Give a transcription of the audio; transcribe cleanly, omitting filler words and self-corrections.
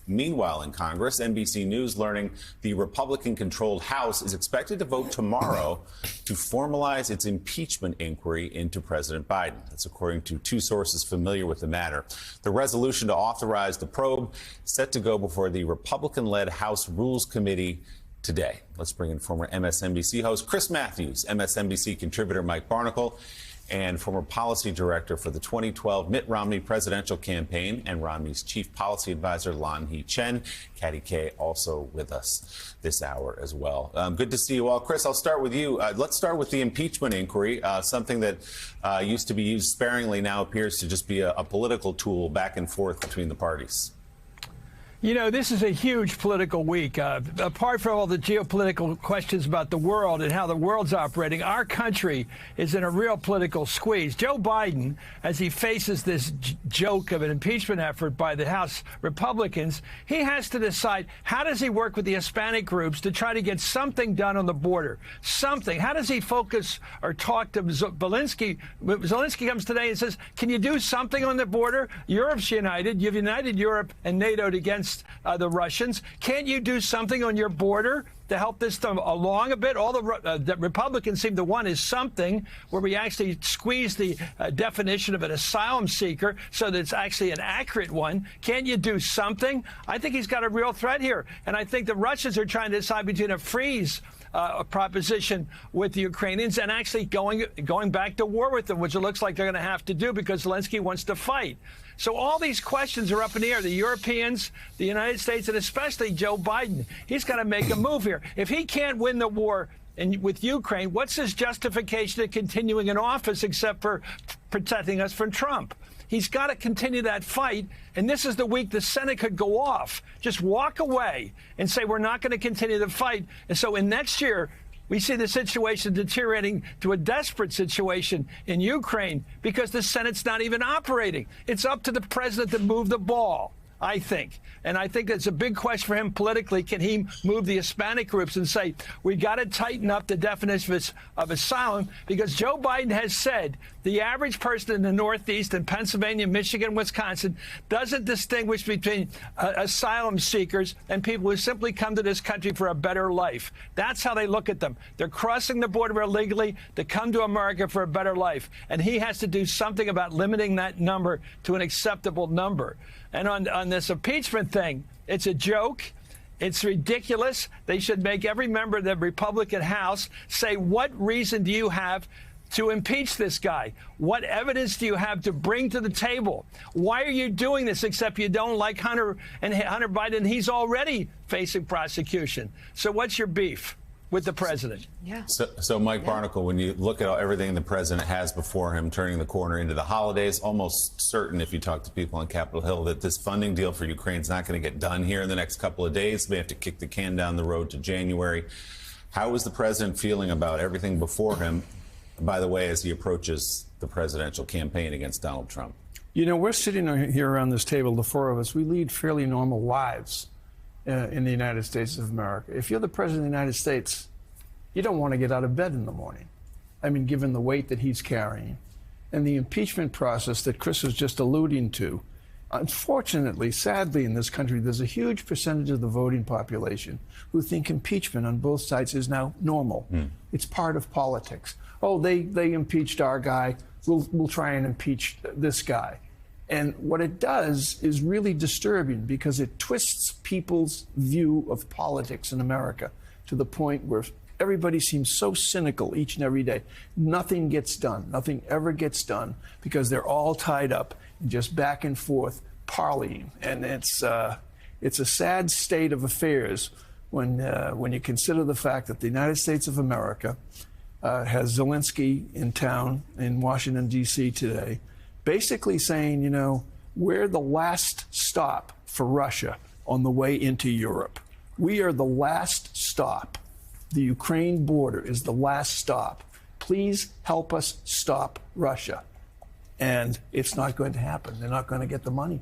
Meanwhile, in Congress, NBC News learning the Republican-controlled House is expected to vote tomorrow to formalize its impeachment inquiry into President Biden. That's according to two sources familiar with the matter. The resolution to authorize the probe set to go before the Republican-led House Rules Committee today. Let's bring in former MSNBC host Chris Matthews, MSNBC contributor Mike Barnicle, and former policy director for the 2012 Mitt Romney presidential campaign and Romney's chief policy advisor, Lan Hee Chen. Katty Kay also with us this hour as well. Good to see you all. Chris, I'll start with you. Let's start with the impeachment inquiry, something that used to be used sparingly now appears to just be a political tool back and forth between the parties. You know, this is a huge political week. Apart from all the geopolitical questions about the world and how the world's operating, our country is in a real political squeeze. Joe Biden, as he faces this joke of an impeachment effort by the House Republicans, he has to decide, how does he work with the Hispanic groups to try to get something done on the border? Something. How does he focus or talk to Zelensky? Zelensky comes today and says, can you do something on the border? Europe's united. You've united Europe and NATO against the Russians. Can't you do something on your border to help this along a bit? All the Republicans seem to want is something where we actually squeeze the definition of an asylum seeker so that it's actually an accurate one. Can't you do something? I think he's got a real threat here. And I think the Russians are trying to decide between a freeze proposition with the Ukrainians and actually going back to war with them, which it looks like they're going to have to do because Zelensky wants to fight. So all these questions are up in the air. The Europeans, the United States, and especially Joe Biden. He's got to make a move here. If he can't win the war with Ukraine, what's his justification of continuing in office except for protecting us from Trump? He's got to continue that fight, and this is the week the Senate could go off, just walk away and say we're not going to continue the fight. And so in next year, we see the situation deteriorating to a desperate situation in Ukraine because the Senate's not even operating. It's up to the president to move the ball, I think. And I think that's a big question for him politically. Can he move the Hispanic groups and say, we got to tighten up the definition of asylum? Because Joe Biden has said the average person in the Northeast in Pennsylvania, Michigan, Wisconsin doesn't distinguish between asylum seekers and people who simply come to this country for a better life. That's how they look at them. They're crossing the border illegally to come to America for a better life. And he has to do something about limiting that number to an acceptable number. And on this impeachment thing, it's a joke. It's ridiculous. They should make every member of the Republican House say, what reason do you have to impeach this guy? What evidence do you have to bring to the table? Why are you doing this except you don't like Hunter Biden? He's already facing prosecution. So what's your beef with the president? Yeah. So Mike Barnicle, when you look at everything the president has before him, turning the corner into the holidays, almost certain if you talk to people on Capitol Hill that this funding deal for Ukraine is not going to get done here in the next couple of days. They have to kick the can down the road to January. How is the president feeling about everything before him, by the way, as he approaches the presidential campaign against Donald Trump? You know, we're sitting here around this table, the four of us. We lead fairly normal lives in the United States of America. If you're the president of the United States, you don't want to get out of bed in the morning. I mean, given the weight that he's carrying and the impeachment process that Chris was just alluding to. Unfortunately, sadly, in this country, there's a huge percentage of the voting population who think impeachment on both sides is now normal. It's part of politics. Oh, they impeached our guy. We'll try and impeach this guy. And what it does is really disturbing because it twists people's view of politics in America to the point where everybody seems so cynical each and every day. Nothing gets done. Nothing ever gets done because they're all tied up in just back and forth parleying. And it's a sad state of affairs when you consider the fact that the United States of America has Zelensky in town in Washington, D.C. today, basically saying, you know, we're the last stop for Russia on the way into Europe. We are the last stop. The Ukraine border is the last stop. Please help us stop Russia. And it's not going to happen. They're not going to get the money.